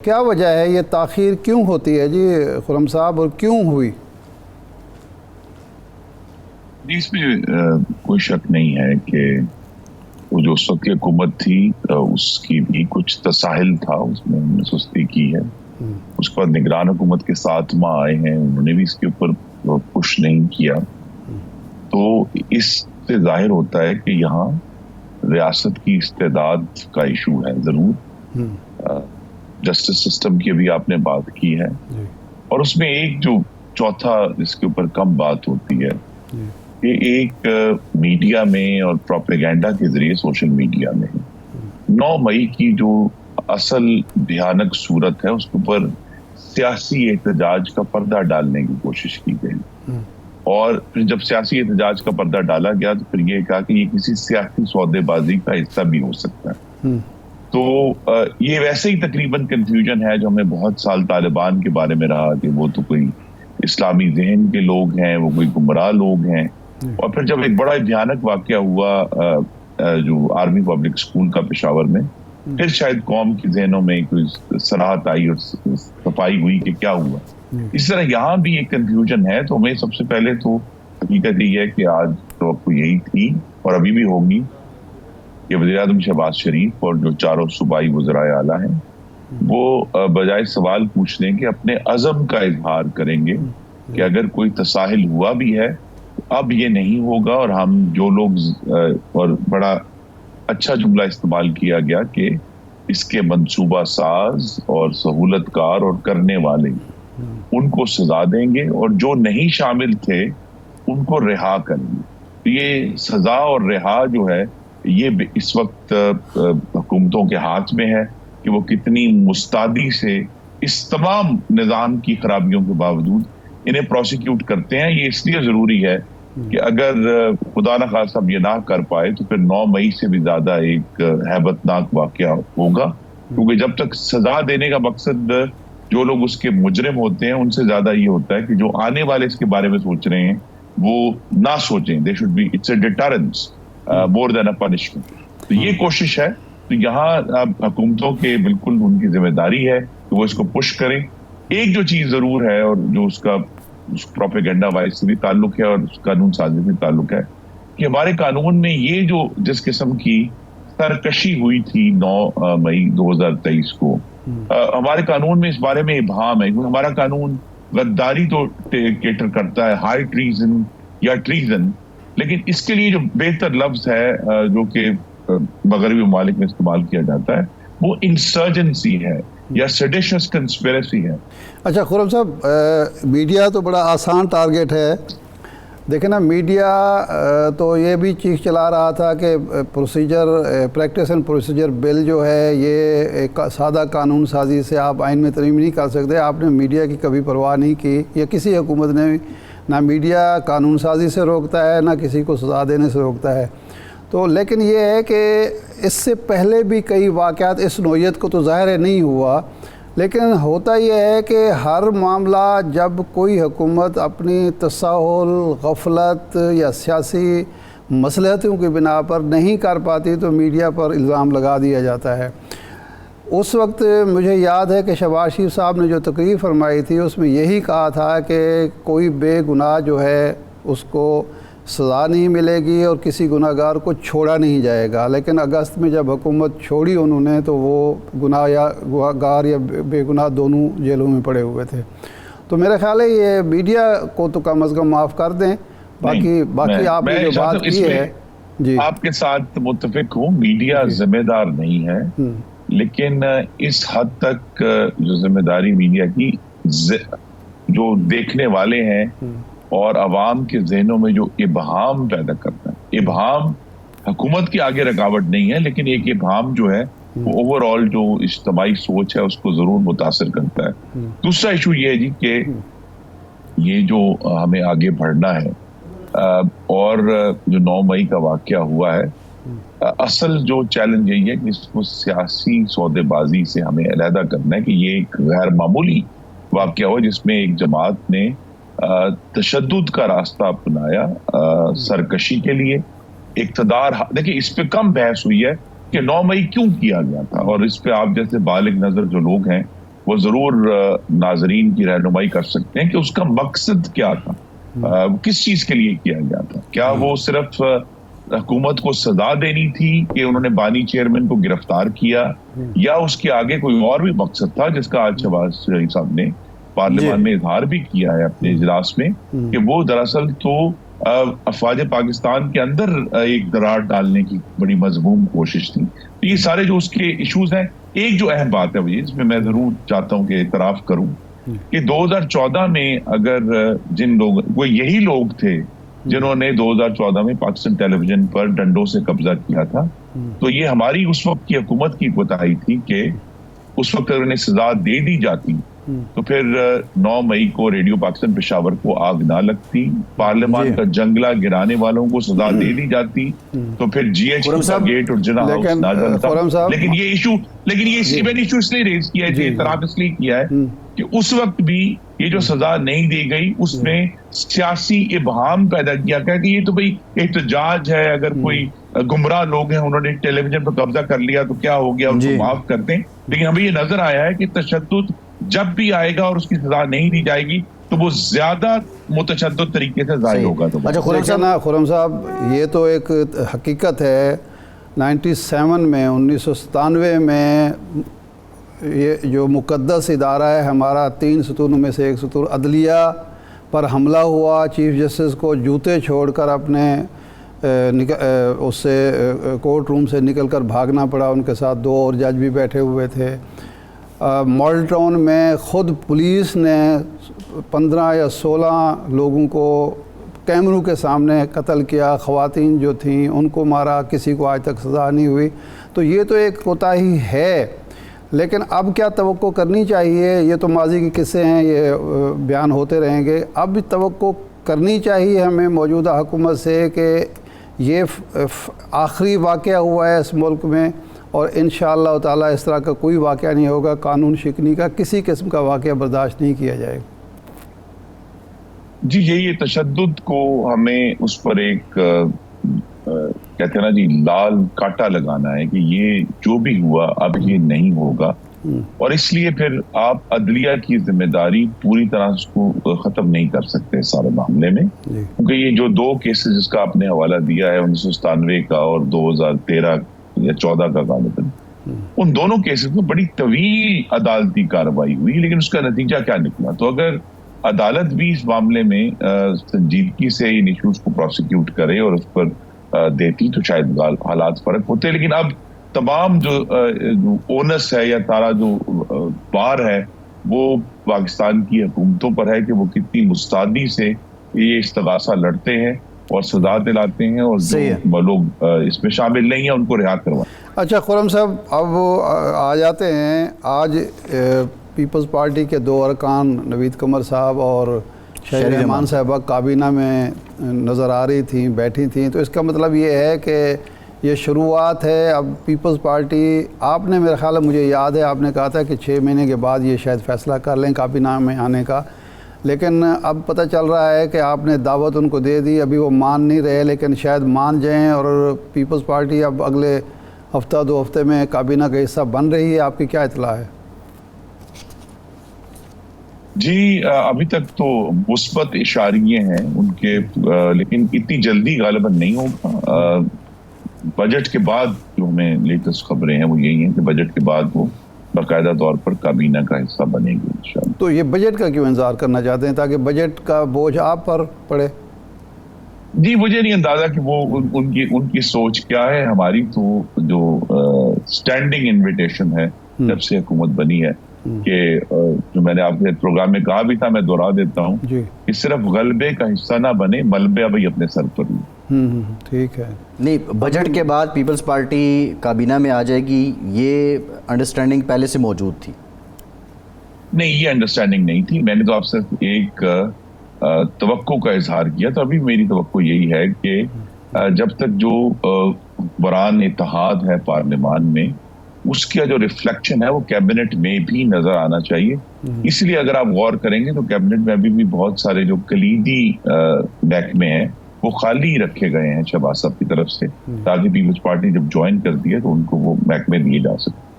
کیا وجہ ہے یہ تاخیر کیوں ہوتی ہے جی خرم صاحب، اور کیوں ہوئی؟ اس میں کوئی شک نہیں ہے کہ وہ جو اس وقت کی حکومت تھی اس کی بھی کچھ تساہل تھا، اس میں انہوں نے سستی کی ہے. اس پر نگران حکومت کے 7 ماہ آئے ہیں، انہوں نے بھی اس کے اوپر پش نہیں کیا. تو اس سے ظاہر ہوتا ہے کہ یہاں ریاست کی استعداد کا ایشو ہے. ضرور جسٹس سسٹم کی بھی آپ نے بات کی ہے، اور اس میں ایک جو چوتھا جس کے اوپر کم بات ہوتی ہے کہ ایک میڈیا میں اور پروپیگنڈا کے ذریعے سوشل میڈیا میں 9 مئی کی جو اصل بھیانک صورت ہے اس کے اوپر سیاسی احتجاج کا پردہ ڈالنے کی کوشش کی گئی. اور پھر جب سیاسی احتجاج کا پردہ ڈالا گیا تو پھر یہ کہا کہ یہ کسی سیاسی سودے بازی کا حصہ بھی ہو سکتا ہے. تو یہ ویسے ہی تقریباً کنفیوژن ہے جو ہمیں بہت سال طالبان کے بارے میں رہا کہ وہ تو کوئی اسلامی ذہن کے لوگ ہیں، وہ کوئی گمراہ لوگ ہیں. اور پھر جب ایک بڑا بھیانک واقعہ ہوا جو آرمی پبلک اسکول کا پشاور میں، پھر شاید قوم کے ذہنوں میں کوئی صراحت آئی اور صفائی ہوئی کہ کیا ہوا. اس طرح یہاں بھی ایک کنفیوژن ہے. تو میں سب سے پہلے تو حقیقت یہ ہے کہ آج توقع یہی تھی اور ابھی بھی ہوگی کہ وزیر اعظم شہباز شریف اور جو چاروں صوبائی وزرائے اعلیٰ ہیں وہ بجائے سوال پوچھنے کے اپنے عزم کا اظہار کریں گے کہ اگر کوئی تساہل ہوا بھی ہے اب یہ نہیں ہوگا. اور ہم جو لوگ اور بڑا اچھا جملہ استعمال کیا گیا کہ اس کے منصوبہ ساز اور سہولت کار اور کرنے والے ان کو سزا دیں گے، اور جو نہیں شامل تھے ان کو رہا کریں گے. یہ سزا اور رہا جو ہے یہ اس وقت حکومتوں کے ہاتھ میں ہے کہ وہ کتنی مستعدی سے اس تمام نظام کی خرابیوں کے باوجود انہیں پروسیکیوٹ کرتے ہیں. یہ اس لیے ضروری ہے کہ اگر خدا نخواستہ اب یہ نہ کر پائے تو پھر 9 مئی سے بھی زیادہ ایک ہیبت ناک واقعہ ہوگا. کیونکہ جب تک سزا دینے کا مقصد جو لوگ اس کے مجرم ہوتے ہیں ان سے زیادہ یہ ہوتا ہے کہ جو آنے والے اس کے بارے میں سوچ رہے ہیں وہ نہ سوچیں. They should be it's a deterrence more than a punishment. تو یہ کوشش ہے. تو یہاں حکومتوں کے بالکل ان کی ذمہ داری ہے کہ وہ اس کو پش کریں. ایک جو چیز ضرور ہے اور جو اس کا پروپیگنڈا وائز سے بھی تعلق ہے اور قانون سازی سے تعلق ہے کہ ہمارے قانون میں یہ جو جس قسم کی سرکشی ہوئی تھی 9 مئی 2023 کو، ہمارے قانون میں اس بارے میں ابہام ہے. ہمارا قانون غداری تو کیٹر کرتا ہے، ہائی ٹریزن یا ٹریزن، لیکن اس کے لیے جو بہتر لفظ ہے جو کہ مغربی ممالک میں استعمال کیا جاتا ہے وہ انسرجنسی ہے یا سیڈیشس کنسپیریسی ہے. اچھا خرم صاحب، میڈیا تو بڑا آسان ٹارگٹ ہے. دیکھیں نا، میڈیا تو یہ بھی چیخ چلا رہا تھا کہ پریکٹس اینڈ پروسیجر بل جو ہے یہ ایک سادہ قانون سازی سے آپ آئین میں ترمیم نہیں کر سکتے. آپ نے میڈیا کی کبھی پرواہ نہیں کی، یا کسی حکومت نے نہ میڈیا قانون سازی سے روکتا ہے نہ کسی کو سزا دینے سے روکتا ہے. تو لیکن یہ ہے کہ اس سے پہلے بھی کئی واقعات اس نوعیت کو تو ظاہر نہیں ہوا، لیکن ہوتا یہ ہے کہ ہر معاملہ جب کوئی حکومت اپنی تساہل، غفلت یا سیاسی مصلحتوں کی بنا پر نہیں کر پاتی تو میڈیا پر الزام لگا دیا جاتا ہے. اس وقت مجھے یاد ہے کہ شہباز شریف صاحب نے جو تقریر فرمائی تھی اس میں یہی کہا تھا کہ کوئی بے گناہ جو ہے اس کو سزا نہیں ملے گی اور کسی گناہ گار کو چھوڑا نہیں جائے گا. لیکن اگست میں جب حکومت چھوڑی انہوں نے تو وہ گناہ گار یا بے گناہ دونوں جیلوں میں پڑے ہوئے تھے. تو میرا خیال ہے یہ میڈیا کو تو کم از کم معاف کر دیں. باقی آپ نے جو بات کی ہے، جی آپ کے ساتھ متفق ہوں. میڈیا ذمہ دار نہیں ہے، لیکن اس حد تک جو ذمہ داری میڈیا کی جو دیکھنے والے ہیں اور عوام کے ذہنوں میں جو ابہام پیدا کرتا ہے، ابہام حکومت کی آگے رکاوٹ نہیں ہے لیکن ایک ابہام جو ہے وہ اوور آل جو اجتماعی سوچ ہے اس کو ضرور متاثر کرتا ہے. دوسرا ایشو یہ ہے جی کہ یہ جو ہمیں آگے بڑھنا ہے اور جو 9 مئی کا واقعہ ہوا ہے، اصل جو چیلنج یہی ہے کہ اس کو سیاسی سودے بازی سے ہمیں علیحدہ کرنا ہے کہ یہ ایک غیر معمولی واقعہ ہو جس میں ایک جماعت نے تشدد کا راستہ اپنایا سرکشی کے لیے. اقتدار دیکھیں اس پہ کم بحث ہوئی ہے کہ 9 مئی کیوں کیا گیا تھا، اور اس پہ آپ جیسے بالغ نظر جو لوگ ہیں وہ ضرور ناظرین کی رہنمائی کر سکتے ہیں کہ اس کا مقصد کیا تھا، کس چیز کے لیے کیا گیا تھا. کیا وہ صرف حکومت کو سزا دینی تھی کہ انہوں نے بانی چیئرمین کو گرفتار کیا، یا اس کے آگے کوئی اور بھی مقصد تھا جس کا آج شہباز شریف صاحب نے پارلیمان میں اظہار بھی کیا ہے اپنے اجلاس میں، کہ وہ دراصل تو افواج پاکستان کے اندر ایک درار ڈالنے کی بڑی مضموم کوشش تھی. یہ سارے جو اس کے ایشوز ہیں، ایک جو اہم بات ہے وہ اس میں ضرور چاہتا ہوں کہ اعتراف کروں کہ 2014 میں اگر جن لوگ، وہ یہی لوگ تھے جنہوں نے 2014 میں پاکستان ٹیلی ویژن پر ڈنڈوں سے قبضہ کیا تھا، تو یہ ہماری اس وقت کی حکومت کی کوتاہی تھی کہ اس وقت اگر انہیں سزا دے دی جاتی تو پھر 9 مئی کو ریڈیو پاکستان پشاور کو آگ نہ لگتی، پارلیمان کا جنگلہ گرانے والوں کو سزا دے دی جاتی تو پھر جی ایچ کا گیٹ اور جناح ہاؤس نہ جلتا. لیکن یہ ایشو اس لیے ریز کیا ہے، اعتراف اس لیے کیا ہے کہ اس وقت بھی یہ جو سزا نہیں دی گئی اس میں سیاسی ابہام پیدا کیا کہ یہ تو بھئی احتجاج ہے، اگر کوئی گمراہ لوگ ہیں انہوں نے ٹیلی ویژن پر قبضہ کر لیا تو کیا ہو گیا، ان کو معاف کر دیں. لیکن ہمیں یہ نظر آیا ہے کہ تشدد جب بھی آئے گا اور اس کی سزا نہیں دی جائے گی تو وہ زیادہ متشدد طریقے سے ظاہر ہوگا. خرم صاحب، یہ تو ایک حقیقت ہے. 97 میں 1997 میں یہ جو مقدس ادارہ ہے ہمارا، 3 ستونوں میں سے ایک ستون عدلیہ پر حملہ ہوا، چیف جسٹس کو جوتے چھوڑ کر اپنے اس سے کورٹ روم سے نکل کر بھاگنا پڑا. ان کے ساتھ 2 اور جج بھی بیٹھے ہوئے تھے. ماڈل ٹاؤن میں خود پولیس نے 15 یا 16 لوگوں کو کیمروں کے سامنے قتل کیا، خواتین جو تھیں ان کو مارا، کسی کو آج تک سزا نہیں ہوئی. تو یہ تو ایک کوتاہی ہے، لیکن اب کیا توقع کرنی چاہیے؟ یہ تو ماضی کے قصے ہیں، یہ بیان ہوتے رہیں گے. اب بھی توقع کرنی چاہیے ہمیں موجودہ حکومت سے کہ یہ آخری واقعہ ہوا ہے اس ملک میں اور انشاءاللہ تعالیٰ اس طرح کا کوئی واقعہ نہیں ہوگا، قانون شکنی کا کسی قسم کا واقعہ برداشت نہیں کیا جائے گا. جی یہ تشدد کو ہمیں اس پر ایک کہتے ہیں نا جی لال کاٹا لگانا ہے کہ یہ جو بھی ہوا اب یہ نہیں ہوگا، اور اس لیے پھر آپ عدلیہ کی ذمہ داری پوری طرح اس کو ختم نہیں کر سکتے سارے معاملے میں، کیونکہ یہ جو 2 کیسز جس کا آپ نے حوالہ دیا ہے 1997 کا اور 2013 یا 14 کا غالباً، ان دونوں کیسز میں بڑی طویل عدالتی کارروائی ہوئی، لیکن اس کا نتیجہ کیا نکلا؟ تو اگر عدالت بھی اس معاملے میں سنجیدگی سے ان ایشوز کو پروسیکیوٹ کرے اور اس پر دیتی تو شاید حالات فرق ہوتے. لیکن اب تمام جو اونس ہے یا سارا جو بار ہے وہ پاکستان کی حکومتوں پر ہے کہ وہ کتنی مستعدی سے یہ استغاثہ لڑتے ہیں اور سزا دلاتے ہیں، اور جو لوگ اس میں شامل نہیں ہیں ان کو رہا کروائیں. اچھا خرم صاحب، اب آ جاتے ہیں. آج پیپلز پارٹی کے 2 ارکان نوید قمر صاحب اور شہری رحمان صاحبہ کابینہ میں نظر آ رہی تھیں، بیٹھی تھیں، تو اس کا مطلب یہ ہے کہ یہ شروعات ہے. اب پیپلز پارٹی، آپ نے میرا خیال ہے، مجھے یاد ہے آپ نے کہا تھا کہ 6 مہینے کے بعد یہ شاید فیصلہ کر لیں کابینہ میں آنے کا، لیکن اب پتہ چل رہا ہے کہ آپ نے دعوت ان کو دے دی، ابھی وہ مان نہیں رہے، لیکن شاید مان جائیں اور پیپلز پارٹی اب اگلے ہفتہ 2 ہفتے میں کابینہ کا حصہ بن رہی ہے. آپ کی کیا اطلاع ہے؟ جی ابھی تک تو مثبت اشاریے ہیں ان کے، لیکن اتنی جلدی غالباً نہیں ہوگا. بجٹ کے بعد جو ہمیں لیٹسٹ خبریں ہیں وہ یہی ہیں کہ بجٹ کے بعد وہ باقاعدہ طور پر کابینہ کا حصہ بنے گی انشاءاللہ. تو یہ بجٹ کا کیوں انتظار کرنا چاہتے ہیں تاکہ بجٹ کا بوجھ آپ پر پڑے؟ جی مجھے نہیں اندازہ کہ وہ ان کی سوچ کیا ہے. ہماری تو جو اسٹینڈنگ انویٹیشن ہے جب سے حکومت بنی ہے کہ جو میں نے آپ کے پروگرام میں کہا بھی تھا، میں دوہرا دیتا ہوں کہ صرف غلبے کا حصہ نہ بنے، ملبے ابھی اپنے سر پر لیں. ٹھیک ہے. نہیں، بجٹ کے بعد پیپلز پارٹی کابینہ میں آ جائے گی، یہ انڈرسٹینڈنگ پہلے سے موجود تھی؟ نہیں، یہ انڈرسٹینڈنگ نہیں تھی. میں نے تو آپ سے ایک توقع کا اظہار کیا، تو ابھی میری توقع یہی ہے کہ جب تک جو بران اتحاد ہے پارلیمان میں، اس کا جو ریفلیکشن ہے وہ کیبنٹ میں بھی نظر آنا چاہیے. اس لیے اگر آپ غور کریں گے تو کیبنٹ میں ابھی بھی بہت سارے جو کلیدی محکمے ہیں وہ خالی رکھے گئے ہیں شہباز صاحب کی طرف سے، تاکہ پیپلز پارٹی جب جوائن کر دی ہے تو ان کو وہ محکمے دیے جا سکیں.